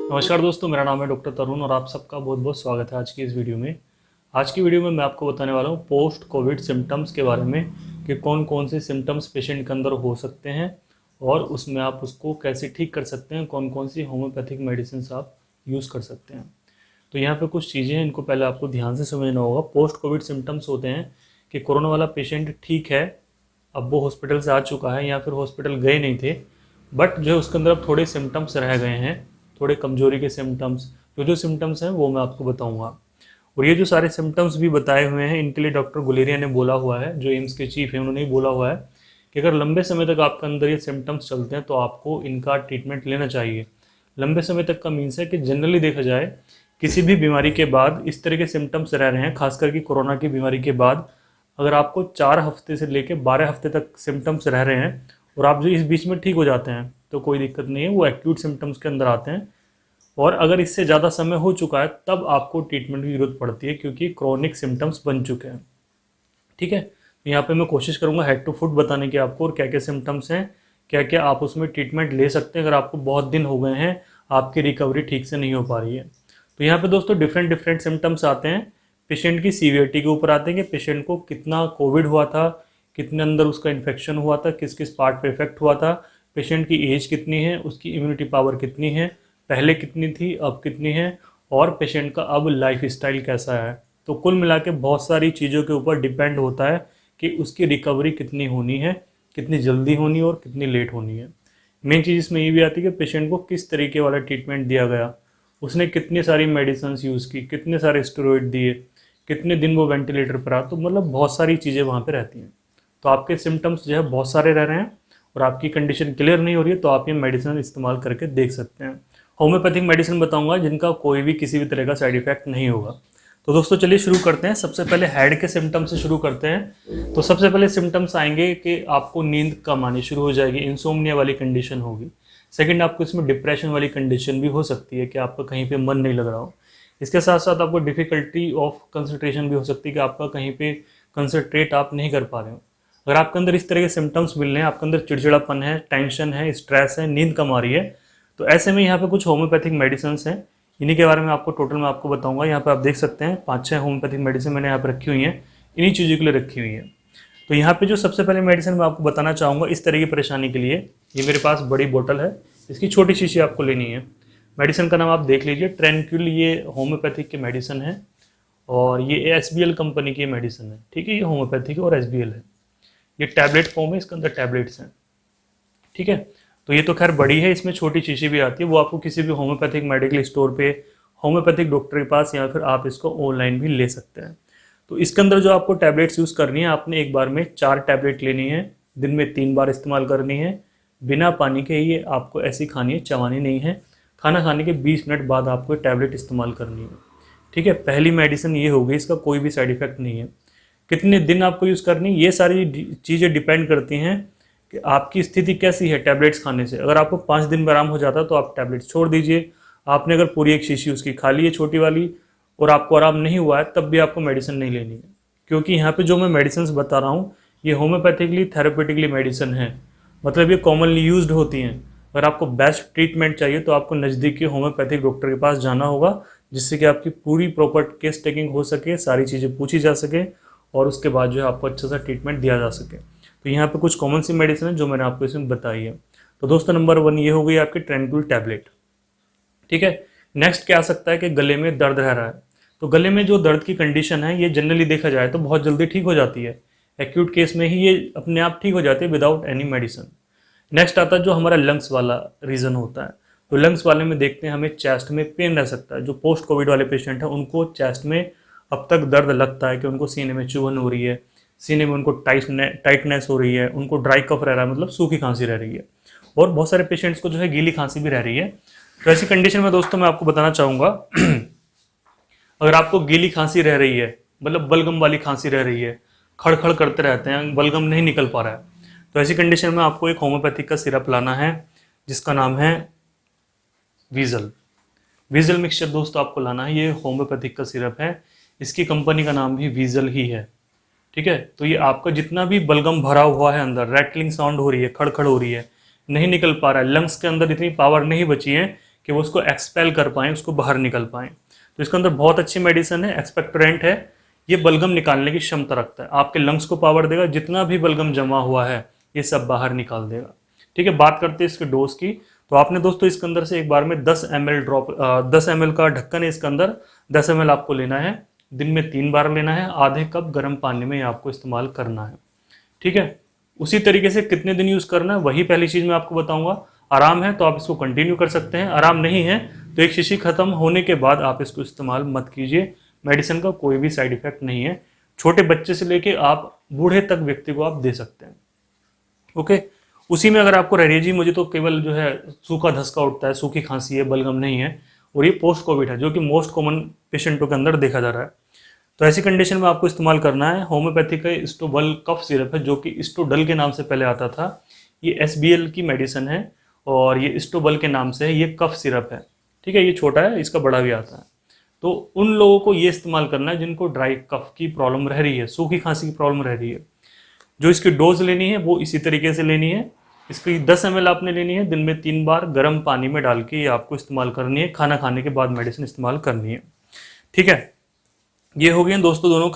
नमस्कार दोस्तों, मेरा नाम है डॉक्टर तरुण और आप सबका बहुत बहुत स्वागत है आज की इस वीडियो में। आज की वीडियो में मैं आपको बताने वाला हूँ पोस्ट कोविड सिम्टम्स के बारे में कि कौन कौन से सिम्टम्स पेशेंट के अंदर हो सकते हैं और उसमें आप उसको कैसे ठीक कर सकते हैं, कौन कौन सी होम्योपैथिक मेडिसिन आप यूज़ कर सकते हैं। तो यहाँ पे कुछ चीज़ें हैं, इनको पहले आपको ध्यान से समझना होगा। पोस्ट कोविड सिम्टम्स होते हैं कि कोरोना वाला पेशेंट ठीक है, अब वो हॉस्पिटल से आ चुका है या फिर हॉस्पिटल गए नहीं थे, बट जो है उसके अंदर अब थोड़े सिम्टम्स रह गए हैं, थोड़े कमजोरी के सिम्टम्स। जो सिम्टम्स हैं वो मैं आपको बताऊंगा। और ये जो सारे सिम्टम्स भी बताए हुए हैं, इनके लिए डॉक्टर गुलेरिया ने बोला हुआ है, जो एम्स के चीफ हैं, उन्होंने ही बोला हुआ है कि अगर लंबे समय तक आपके अंदर ये सिम्टम्स चलते हैं तो आपको इनका ट्रीटमेंट लेना चाहिए। लंबे समय तक का मीन्स है कि जनरली देखा जाए किसी भी बीमारी के बाद इस तरह के सिम्टम्स रह रहे हैं, खासकर कि कोरोना की बीमारी के बाद अगर आपको 4 हफ्ते से लेकर 12 हफ्ते तक सिम्टम्स रह रहे हैं और आप जो इस बीच में ठीक हो जाते हैं तो कोई दिक्कत नहीं है, वो एक्यूट सिम्टम्स के अंदर आते हैं। और अगर इससे ज़्यादा समय हो चुका है तब आपको ट्रीटमेंट की जरूरत पड़ती है, क्योंकि क्रोनिक सिम्टम्स बन चुके हैं। ठीक है, तो यहाँ पे मैं कोशिश करूँगा हेड टू फुट बताने की आपको, और क्या क्या सिम्टम्स हैं, क्या क्या आप उसमें ट्रीटमेंट ले सकते हैं अगर आपको बहुत दिन हो गए हैं, आपकी रिकवरी ठीक से नहीं हो पा रही है। तो यहाँ पे दोस्तों डिफरेंट डिफरेंट सिम्टम्स आते हैं, पेशेंट की सीवियरिटी के ऊपर आते हैं कि पेशेंट को कितना कोविड हुआ था, कितने अंदर उसका इन्फेक्शन हुआ था, किस किस पार्ट पे इफेक्ट हुआ था, पेशेंट की एज कितनी है, उसकी इम्यूनिटी पावर कितनी है, पहले कितनी थी अब कितनी है, और पेशेंट का अब लाइफ स्टाइल कैसा है। तो कुल मिला के बहुत सारी चीज़ों के ऊपर डिपेंड होता है कि उसकी रिकवरी कितनी होनी है, कितनी जल्दी होनी है और कितनी लेट होनी है। मेन चीज़ इसमें ये भी आती है कि पेशेंट को किस तरीके वाला ट्रीटमेंट दिया गया, उसने कितनी सारी मेडिसिन यूज़ की, कितने सारे स्टेरॉइड दिए, कितने दिन वो वेंटिलेटर पर रहा, तो मतलब बहुत सारी चीज़ें वहाँ पे रहती हैं। तो आपके सिम्टम्स जो है बहुत सारे रह रहे हैं और आपकी कंडीशन क्लियर नहीं हो रही है तो आप ये मेडिसिन इस्तेमाल करके देख सकते हैं। होम्योपैथिक मेडिसिन बताऊंगा जिनका कोई भी किसी भी तरह का साइड इफेक्ट नहीं होगा। तो दोस्तों चलिए शुरू करते हैं। सबसे पहले हेड के सिम्टम्स से शुरू करते हैं। तो सबसे पहले सिम्टम्स आएंगे कि आपको नींद कम आनी शुरू हो जाएगी, इंसोम्निया वाली कंडीशन होगी। सेकंड, आपको इसमें डिप्रेशन वाली कंडीशन भी हो सकती है कि आपका कहीं पे मन नहीं लग रहा हो। इसके साथ साथ आपको डिफिकल्टी ऑफ कंसंट्रेशन भी हो सकती है कि आपका कहीं पे कंसंट्रेट आप नहीं कर पा रहे हो। अगर आपके अंदर इस तरह के सिम्टम्स मिल रहे हैं, आपके अंदर चिड़चिड़ापन है, टेंशन है, स्ट्रेस है, नींद कम आ रही है, तो ऐसे में यहाँ पे कुछ होम्योपैथिक मेडिसिन हैं। इन्हीं के बारे में आपको टोटल मैं आपको बताऊंगा। यहाँ पे आप देख सकते हैं 5-6 होम्योपैथिक मेडिसिन मैंने यहाँ पे रखी हुई हैं, इन्हीं चीज़ों के लिए रखी हुई हैं। तो यहाँ पे जो सबसे पहले मेडिसिन मैं आपको बताना चाहूँगा इस तरह की परेशानी के लिए, ये मेरे पास बड़ी बोतल है, इसकी छोटी शीशी आपको लेनी है। मेडिसिन का नाम आप देख लीजिए, ट्रैंक्विल, ये होम्योपैथिक की मेडिसिन है और ये SBL कंपनी की मेडिसिन है। ठीक है, ये होम्योपैथिक और SBL है। ये टैबलेट फॉर्म है, इसके अंदर टैबलेट्स हैं। ठीक है, तो ये तो खैर बड़ी है, इसमें छोटी शीशी भी आती है, वो आपको किसी भी होम्योपैथिक मेडिकल स्टोर पे, होम्योपैथिक डॉक्टर के पास, या फिर आप इसको ऑनलाइन भी ले सकते हैं। तो इसके अंदर जो आपको टैबलेट्स यूज़ करनी है, आपने एक बार में 4 टैबलेट लेनी है, दिन में 3 बार इस्तेमाल करनी है, बिना पानी के। ये आपको ऐसी खानी है, चबानी नहीं है। खाना खाने के 20 मिनट बाद आपको टैबलेट इस्तेमाल करनी है। ठीक है, पहली मेडिसिन ये हो गई, इसका कोई भी साइड इफेक्ट नहीं है। कितने दिन आपको यूज़ करनी, ये सारी चीज़ें डिपेंड करती हैं कि आपकी स्थिति कैसी है टैबलेट्स खाने से। अगर आपको 5 दिन में आराम हो जाता है तो आप टैबलेट्स छोड़ दीजिए। आपने अगर पूरी एक शीशी उसकी खा ली है छोटी वाली और आपको आराम नहीं हुआ है, तब भी आपको मेडिसिन नहीं लेनी है, क्योंकि यहाँ पे जो मैं मेडिसिन बता रहा हूँ ये होम्योपैथिकली थेरेपेटिकली मेडिसिन है, मतलब ये कॉमनली यूज्ड होती हैं। अगर आपको बेस्ट ट्रीटमेंट चाहिए तो आपको नज़दीकी होम्योपैथिक डॉक्टर के पास जाना होगा, जिससे कि आपकी पूरी प्रॉपर केस टेकिंग हो सके, सारी चीज़ें पूछी जा सके और उसके बाद जो है आपको अच्छा सा ट्रीटमेंट दिया जा सके। तो यहाँ पे कुछ कॉमन सी मेडिसिन है जो मैंने आपको इसमें बताई है। तो दोस्तों नंबर 1 ये हो गई आपकी ट्रैंक्विल टैबलेट। ठीक है, नेक्स्ट क्या आ सकता है कि गले में दर्द रह रहा है। तो गले में जो दर्द की कंडीशन है ये जनरली देखा जाए तो बहुत जल्दी ठीक हो जाती है, एक्यूट केस में ही ये अपने आप ठीक हो जाती है विदाउट एनी मेडिसिन। नेक्स्ट आता है जो हमारा लंग्स वाला रीज़न होता है। तो लंग्स वाले में देखते हैं हमें चेस्ट में पेन रह सकता है। जो पोस्ट कोविड वाले पेशेंट हैं उनको चेस्ट में अब तक दर्द लगता है कि उनको सीने में चुभन हो रही है, सीने में उनको टाइटनेस हो रही है, उनको ड्राई कफ रह रहा है, मतलब सूखी खांसी रह रही है, और बहुत सारे पेशेंट्स को जो है गीली खांसी भी रह रही है। तो ऐसी कंडीशन में दोस्तों मैं आपको बताना चाहूँगा अगर आपको गीली खांसी रह रही है, मतलब बलगम वाली खांसी रह रही है, खड़खड़ करते रहते हैं, बलगम नहीं निकल पा रहा है, तो ऐसी कंडीशन में आपको एक होम्योपैथिक का सिरप लाना है जिसका नाम है वीजल। वीजल मिक्सचर दोस्तों आपको लाना है, ये होम्योपैथिक का सिरप है, इसकी कंपनी का नाम भी वीजल ही है। ठीक है, तो ये आपका जितना भी बलगम भरा हुआ है अंदर, रैटलिंग साउंड हो रही है, खड़खड़ हो रही है, नहीं निकल पा रहा है, लंग्स के अंदर इतनी पावर नहीं बची है कि वो उसको एक्सपेल कर पाएँ, उसको बाहर निकल पाएँ। तो इसके अंदर बहुत अच्छी मेडिसिन है, एक्सपेक्टोरेंट है, ये बलगम निकालने की क्षमता रखता है, आपके लंग्स को पावर देगा, जितना भी बलगम जमा हुआ है ये सब बाहर निकाल देगा। ठीक है, बात करते हैं इसके डोज की। तो आपने दोस्तों इसके अंदर से एक बार में 10 ml ड्रॉप 10 ml का ढक्कन है इसके अंदर, 10 ml आपको लेना है, दिन में 3 बार लेना है, आधे कप गर्म पानी में आपको इस्तेमाल करना है। ठीक है, उसी तरीके से कितने दिन यूज करना है वही पहली चीज मैं आपको बताऊंगा। आराम है तो आप इसको कंटिन्यू कर सकते हैं, आराम नहीं है तो एक शीशी खत्म होने के बाद आप इसको इस्तेमाल मत कीजिए। मेडिसिन का कोई भी साइड इफेक्ट नहीं है, छोटे बच्चे से लेके आप बूढ़े तक व्यक्ति को आप दे सकते हैं। ओके, उसी में अगर आपको रह रही है जी मुझे तो केवल जो है सूखा धसका उठता है, सूखी खांसी है, बलगम नहीं है, और ये पोस्ट कोविड है जो कि मोस्ट कॉमन पेशेंटों के अंदर देखा जा रहा है, तो ऐसी कंडीशन में आपको इस्तेमाल करना है होम्योपैथी का स्टोबल कफ सिरप है, जो कि स्टोडल के नाम से पहले आता था। ये SBL की मेडिसिन है और ये स्टोबल के नाम से है, ये कफ सिरप है। ठीक है, ये छोटा है, इसका बड़ा भी आता है। तो उन लोगों को ये इस्तेमाल करना है जिनको ड्राई कफ की प्रॉब्लम रह रही है, सूखी खांसी की प्रॉब्लम रह रही है। जो इसकी डोज लेनी है वो इसी तरीके से लेनी है। इसकी 10 ml आपने लेनी है, दिन में 3 बार गर्म पानी में डाल के ये आपको इस्तेमाल करनी है, खाना खाने के बाद मेडिसिन इस्तेमाल करनी है। ठीक है, ये हो गई दोस्तों दोनों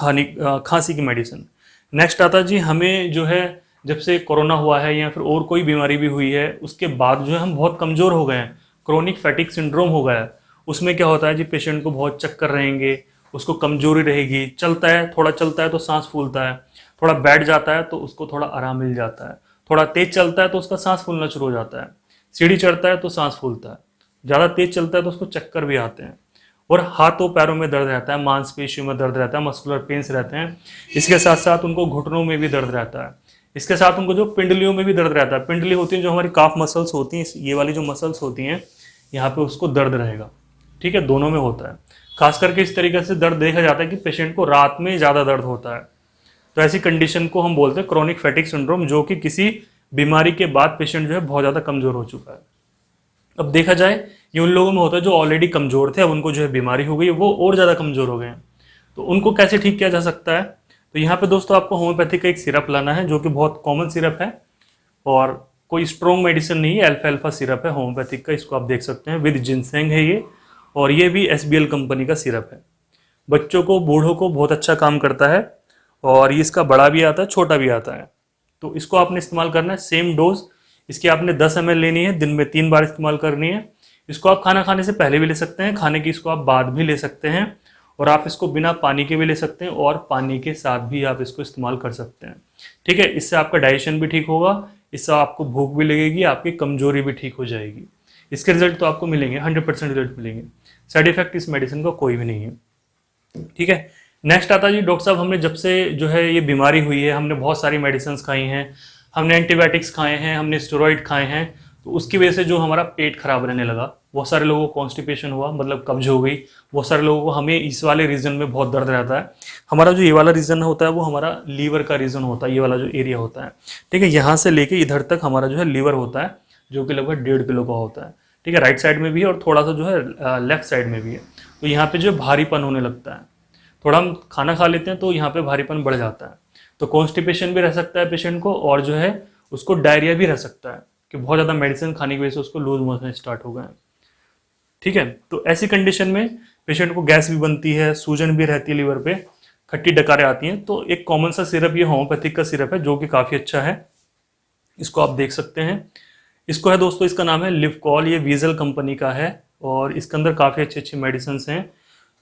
खांसी की मेडिसिन। नेक्स्ट आता जी हमें जो है जब से कोरोना हुआ है या फिर और कोई बीमारी भी हुई है उसके बाद जो है हम बहुत कमज़ोर हो गए हैं, क्रोनिक फैटिक सिंड्रोम हो गया है। उसमें क्या होता है जी, पेशेंट को बहुत चक्कर रहेंगे, उसको कमजोरी रहेगी, चलता है थोड़ा चलता है तो सांस फूलता है, थोड़ा बैठ जाता है तो उसको थोड़ा आराम मिल जाता है, थोड़ा तेज चलता है तो उसका सांस फूलना शुरू हो जाता है, सीढ़ी चढ़ता है तो सांस फूलता है, ज़्यादा तेज चलता है तो उसको चक्कर भी आते हैं, और हाथों पैरों में दर्द रहता है, मांसपेशियों में दर्द रहता है, मस्कुलर पेन्स रहते हैं। इसके साथ साथ उनको घुटनों में भी दर्द रहता है, इसके साथ उनको जो पिंडलियों में भी दर्द रहता है, पिंडली होती है जो हमारी काफ मसल्स होती हैं, ये वाली जो मसल्स होती हैं यहाँ पे उसको दर्द रहेगा। ठीक है, दोनों में होता है। खास करके इस तरीके से दर्द देखा जाता है कि पेशेंट को रात में ज़्यादा दर्द होता है, तो ऐसी कंडीशन को हम बोलते हैं क्रोनिक फैटिक सिंड्रोम, जो कि किसी बीमारी के बाद पेशेंट जो है बहुत ज़्यादा कमज़ोर हो चुका है। अब देखा जाए ये उन लोगों में होता है जो ऑलरेडी कमज़ोर थे, अब उनको जो है बीमारी हो गई, वो और ज़्यादा कमज़ोर हो गए हैं, तो उनको कैसे ठीक किया जा सकता है। तो यहाँ पे दोस्तों आपको होम्योपैथी का एक सिरप लाना है जो कि बहुत कॉमन सिरप है और कोई स्ट्रॉन्ग मेडिसिन नहीं है, अल्फा अल्फा सिरप है होम्योपैथिक का, इसको आप देख सकते हैं, विद जिनसेंग है ये, और ये भी SBL कंपनी का सिरप है। बच्चों को बूढ़ों को बहुत अच्छा काम करता है, और ये इसका बड़ा भी आता है छोटा भी आता है। तो इसको आपने इस्तेमाल करना है, सेम डोज इसकी आपने 10 ml लेनी है, दिन में 3 बार इस्तेमाल करनी है। इसको आप खाना खाने से पहले भी ले सकते हैं, खाने की इसको आप बाद भी ले सकते हैं, और आप इसको बिना पानी के भी ले सकते हैं और पानी के साथ भी आप इसको इस्तेमाल कर सकते हैं। ठीक है, इससे आपका डाइजेशन भी ठीक होगा, इससे आपको भूख भी लगेगी, आपकी कमजोरी भी ठीक हो जाएगी। इसके रिजल्ट तो आपको मिलेंगे, 100% रिजल्ट मिलेंगे। साइड इफेक्ट इस मेडिसिन का कोई भी नहीं है। ठीक है, नेक्स्ट आता है जी, डॉक्टर साहब हमने जब से जो है ये बीमारी हुई है हमने बहुत सारी मेडिसिन खाई हैं, हमने एंटीबायोटिक्स खाए हैं, हमने स्टेरॉइड खाए हैं, तो उसकी वजह से जो हमारा पेट खराब रहने लगा, बहुत सारे लोगों को कॉन्स्टिपेशन हुआ, मतलब कब्ज हो गई, बहुत सारे लोगों को, हमें इस वाले रीजन में बहुत दर्द रहता है। हमारा जो ये वाला रीजन होता है वो हमारा लीवर का रीजन होता है, ये वाला जो एरिया होता है। ठीक है, यहाँ से लेके इधर तक हमारा जो है लीवर होता है, जो कि लगभग 1.5 किलो का होता है। ठीक है, राइट साइड में भी है और थोड़ा सा जो है लेफ्ट साइड में भी है। तो यहाँ पे जो भारीपन होने लगता है, थोड़ा हम खाना खा लेते हैं तो यहाँ पे भारीपन बढ़ जाता है, तो कॉन्स्टिपेशन भी रह सकता है पेशेंट को, और जो है उसको डायरिया भी रह सकता है कि बहुत ज़्यादा मेडिसिन खाने की वजह से उसको लूज मोशन स्टार्ट हो गए हैं। ठीक है, तो ऐसी कंडीशन में पेशेंट को गैस भी बनती है, सूजन भी रहती है लीवर पे, खट्टी डकारें आती हैं। तो एक कॉमन सा सिरप ये होम्योपैथिक का सिरप है जो कि काफ़ी अच्छा है, इसको आप देख सकते हैं। इसको है दोस्तों, इसका नाम है लिवकॉल, ये वीजल कंपनी का है, और इसके अंदर काफ़ी अच्छी अच्छी मेडिसिन हैं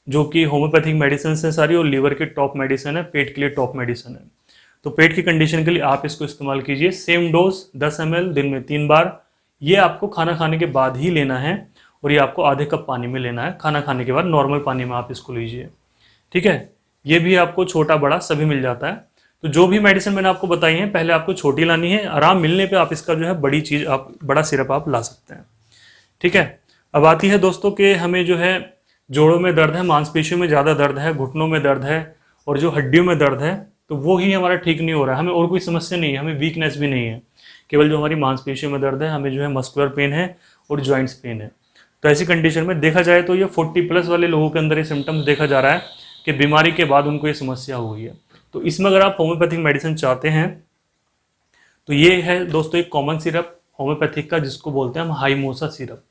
जो कि होम्योपैथिक मेडिसिन है सारी, और लीवर की टॉप मेडिसिन है, पेट के लिए टॉप मेडिसिन है। तो पेट की कंडीशन के लिए आप इसको इस्तेमाल कीजिए। सेम डोज 10 ml दिन में 3 बार, ये आपको खाना खाने के बाद ही लेना है, और ये आपको आधे कप पानी में लेना है, खाना खाने के बाद नॉर्मल पानी में आप इसको लीजिए। ठीक है, ये भी आपको छोटा बड़ा सभी मिल जाता है। तो जो भी मेडिसिन मैंने आपको बताई है, पहले आपको छोटी लानी है, आराम मिलने पे आप इसका जो है बड़ी चीज़, आप बड़ा सिरप आप ला सकते हैं। ठीक है, अब आती है दोस्तों कि हमें जो है जोड़ों में दर्द है, मांसपेशियों में ज़्यादा दर्द है, घुटनों में दर्द है, और जो हड्डियों में दर्द है, तो वो ही हमारा ठीक नहीं हो रहा है। हमें और कोई समस्या नहीं है, हमें वीकनेस भी नहीं है, केवल जो हमारी मांसपेशियों में दर्द है, हमें जो है मस्कुलर पेन है और जॉइंट्स पेन है। तो ऐसी कंडीशन में देखा जाए तो ये 40+ वाले लोगों के अंदर ये सिम्टम्स देखा जा रहा है कि बीमारी के बाद उनको ये समस्या हो गई है। तो इसमें अगर आप होम्योपैथिक मेडिसिन चाहते हैं तो ये है दोस्तों एक कॉमन सिरप होम्योपैथिक का, जिसको बोलते हैं हम हाइमोसा सिरप।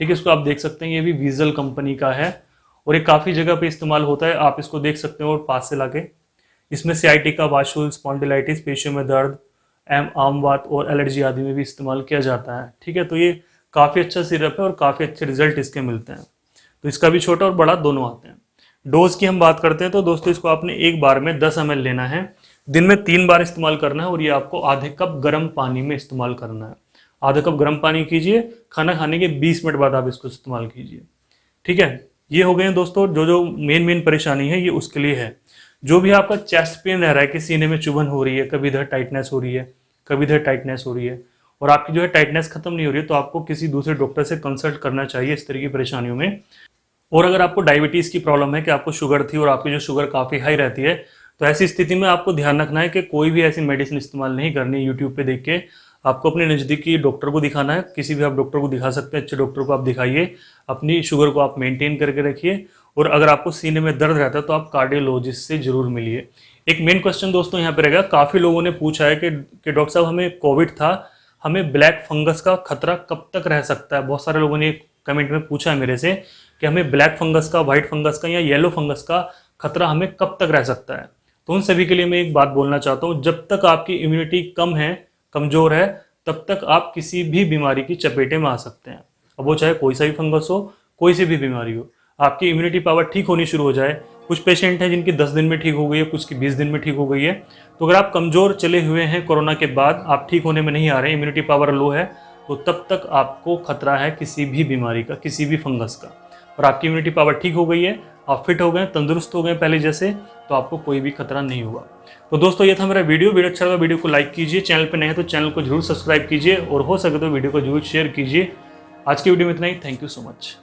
ठीक है, इसको आप देख सकते हैं, ये भी वीजल कंपनी का है और ये काफ़ी जगह पे इस्तेमाल होता है, आप इसको देख सकते हो और पास से लाके। इसमें सियाटिका, वाशुल, स्पॉन्डिलाइटिस, पेशियों में दर्द, आम वात और एलर्जी आदि में भी इस्तेमाल किया जाता है। ठीक है, तो ये काफ़ी अच्छा सिरप है और काफ़ी अच्छे रिजल्ट इसके मिलते हैं। तो इसका भी छोटा और बड़ा दोनों आते हैं। डोज की हम बात करते हैं तो दोस्तों इसको आपने एक बार में 10 ml लेना है, दिन में 3 बार इस्तेमाल करना है और ये आपको आधे कप गर्म पानी में इस्तेमाल करना है। आधा कप गर्म पानी कीजिए, खाना खाने के 20 मिनट बाद आप इसको इस्तेमाल कीजिए। ठीक है, ये हो गए हैं दोस्तों जो जो मेन परेशानी है ये उसके लिए है। जो भी आपका चेस्ट पेन रह रहा है कि सीने में चुभन हो रही है, कभी इधर टाइटनेस हो रही है, कभी इधर टाइटनेस हो रही है और आपकी जो है टाइटनेस खत्म नहीं हो रही है, तो आपको किसी दूसरे डॉक्टर से कंसल्ट करना चाहिए इस तरह की परेशानियों में। और अगर आपको डायबिटीज़ की प्रॉब्लम है कि आपको शुगर थी और आपकी जो शुगर काफ़ी हाई रहती है, तो ऐसी स्थिति में आपको ध्यान रखना है कि कोई भी ऐसी मेडिसिन इस्तेमाल नहीं करनी यूट्यूब पे देख के। आपको अपने नज़दीकी डॉक्टर को दिखाना है, किसी भी आप डॉक्टर को दिखा सकते हैं, अच्छे डॉक्टर को आप दिखाइए, अपनी शुगर को आप मेंटेन करके रखिए। और अगर आपको सीने में दर्द रहता है तो आप कार्डियोलॉजिस्ट से जरूर मिलिए। एक मेन क्वेश्चन दोस्तों यहाँ पे रहेगा, काफ़ी लोगों ने पूछा है कि डॉक्टर साहब हमें कोविड था, हमें ब्लैक फंगस का खतरा कब तक रह सकता है। बहुत सारे लोगों ने कमेंट में पूछा है मेरे से कि हमें ब्लैक फंगस का, व्हाइट फंगस का या येलो फंगस का खतरा हमें कब तक रह सकता है। तो उन सभी के लिए मैं एक बात बोलना चाहता हूँ, जब तक आपकी इम्यूनिटी कम है, कमजोर है, तब तक आप किसी भी बीमारी की चपेटे में आ सकते हैं। अब वो चाहे कोई सा भी फंगस हो, कोई सी भी बीमारी हो। आपकी इम्यूनिटी पावर ठीक होनी शुरू हो जाए, कुछ पेशेंट हैं जिनकी 10 दिन में ठीक हो गई है, कुछ की 20 दिन में ठीक हो गई है। तो अगर आप कमजोर चले हुए हैं कोरोना के बाद, आप ठीक होने में नहीं आ रहे, इम्यूनिटी पावर लो है, तो तब तक आपको खतरा है किसी भी बीमारी का, किसी भी फंगस का। और आपकी इम्यूनिटी पावर ठीक हो गई है, आप फिट हो गए, तंदुरुस्त हो गए पहले जैसे, तो आपको कोई भी खतरा नहीं होगा। तो दोस्तों ये था मेरा वीडियो अच्छा लगा वीडियो को लाइक कीजिए, चैनल पर नए हैं तो चैनल को जरूर सब्सक्राइब कीजिए और हो सके तो वीडियो को जरूर शेयर कीजिए। आज की वीडियो में इतना ही, थैंक यू सो मच।